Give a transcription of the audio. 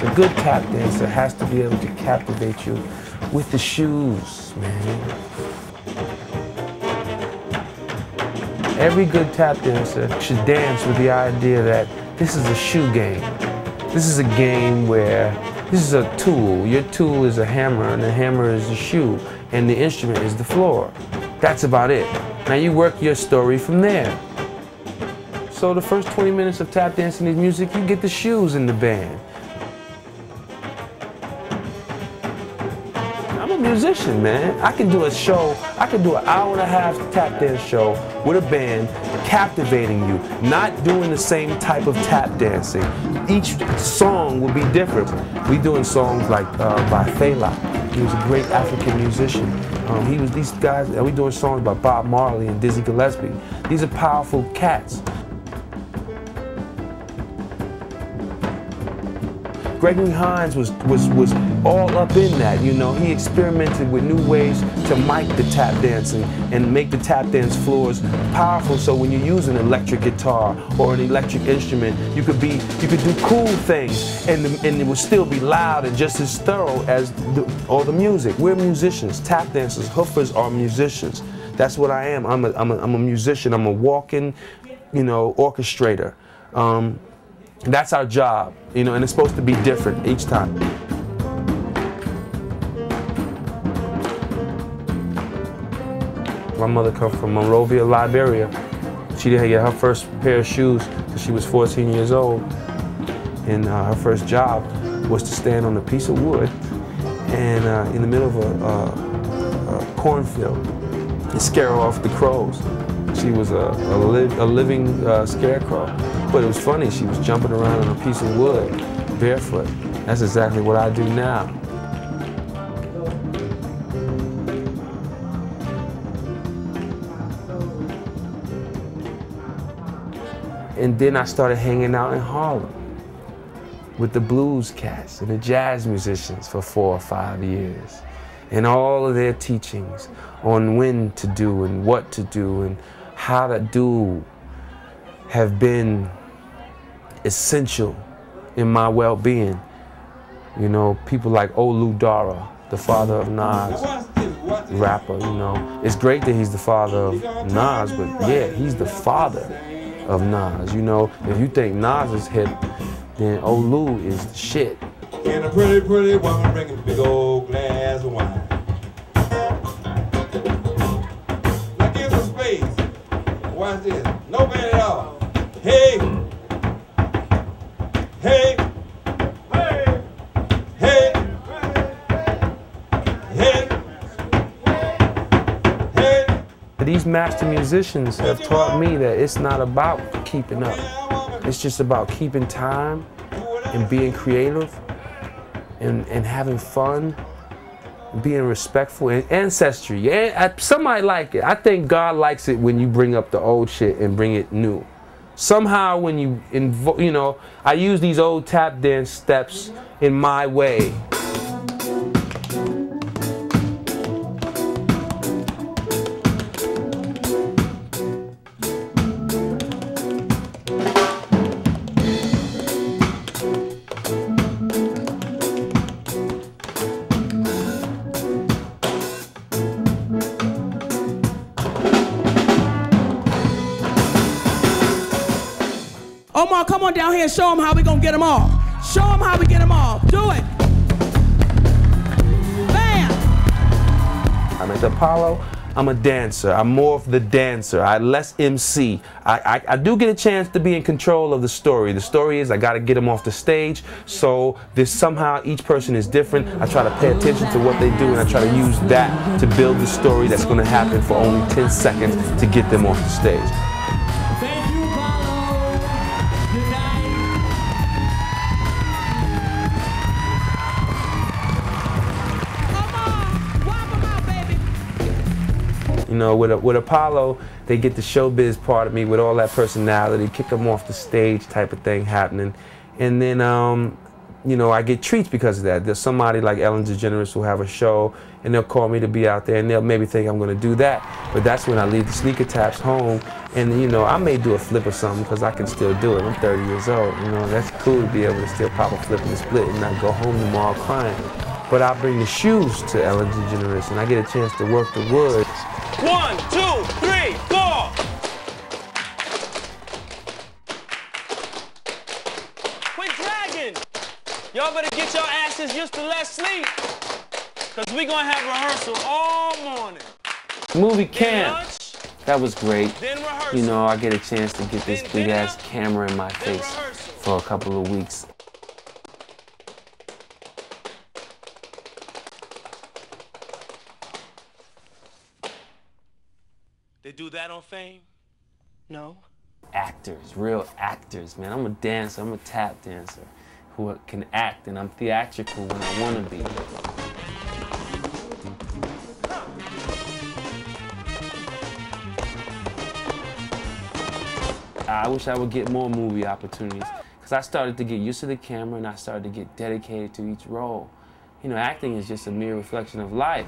A good tap dancer has to be able to captivate you with the shoes, man. Every good tap dancer should dance with the idea that this is a shoe game. This is a game where this is a tool. Your tool is a hammer, and the hammer is the shoe, and the instrument is the floor. That's about it. Now you work your story from there. So the first 20 minutes of tap dancing is music, you get the shoes in the band. I'm a musician, man. I can do a show, I can do an hour-and-a-half tap dance show with a band, captivating you, not doing the same type of tap dancing. Each song will be different. We doing songs like by Fela. He was a great African musician. These guys, and we doing songs by Bob Marley and Dizzy Gillespie. These are powerful cats. Gregory Hines was all up in that, you know. He experimented with new ways to mic the tap dancing and make the tap dance floors powerful, so when you use an electric guitar or an electric instrument, you could do cool things and it would still be loud and just as thorough as all the music. We're musicians, tap dancers, hoofers are musicians. That's what I am. I'm a musician. I'm a walking, you know, orchestrator. That's our job, you know, and it's supposed to be different each time. My mother comes from Monrovia, Liberia. She didn't get her first pair of shoes until she was 14 years old. And her first job was to stand on a piece of wood and in the middle of a cornfield and scare off the crows. She was a living scarecrow. But it was funny, she was jumping around on a piece of wood, barefoot. That's exactly what I do now. And then I started hanging out in Harlem with the blues cats and the jazz musicians for 4 or 5 years. And all of their teachings on when to do and what to do and how to do have been essential in my well-being. You know, people like Olu Dara, the father of Nas, rapper, you know. It's great that he's the father of Nas, but yeah, he's the father of Nas. You know, if you think Nas is hip, then Olu is the shit. And a pretty, pretty woman bringing a big old glass of wine. Now give some space. Watch this. No band at all. Hey! Hey! Hey! Hey! Hey! Hey! These master musicians have taught me that it's not about keeping up. It's just about keeping time and being creative and having fun, and being respectful, and ancestry. Yeah, somebody like it. I think God likes it when you bring up the old shit and bring it new. Somehow when you know, I use these old tap dance steps in my way. Omar, come on down here and show them how we gonna get them off. Show them how we get them off. Do it. Bam! I'm at the Apollo. I'm a dancer. I'm more of the dancer. I less MC. I do get a chance to be in control of the story. The story is I got to get them off the stage. So there's somehow each person is different. I try to pay attention to what they do, and I try to use that to build the story that's going to happen for only 10 seconds to get them off the stage. You know, with Apollo, they get the showbiz part of me with all that personality, kick them off the stage type of thing happening. And then, you know, I get treats because of that. There's somebody like Ellen DeGeneres who have a show and they'll call me to be out there, and they'll maybe think I'm going to do that. But that's when I leave the sneaker taps home, and you know, I may do a flip or something because I can still do it. I'm 30 years old. You know, that's cool to be able to still pop a flip and a split and not go home tomorrow crying. But I bring the shoes to Ellen DeGeneres, and I get a chance to work the wood. 1, 2, 3, 4. Quit dragging. Y'all better get your asses used to less sleep, because we gonna have rehearsal all morning. Movie camp. That was great. Then rehearsal. You know, I get a chance to get this big ass camera in my face for a couple of weeks. They do that on Fame? No. Actors, real actors, man. I'm a dancer, I'm a tap dancer who can act, and I'm theatrical when I want to be. I wish I would get more movie opportunities, because I started to get used to the camera and I started to get dedicated to each role. You know, acting is just a mere reflection of life.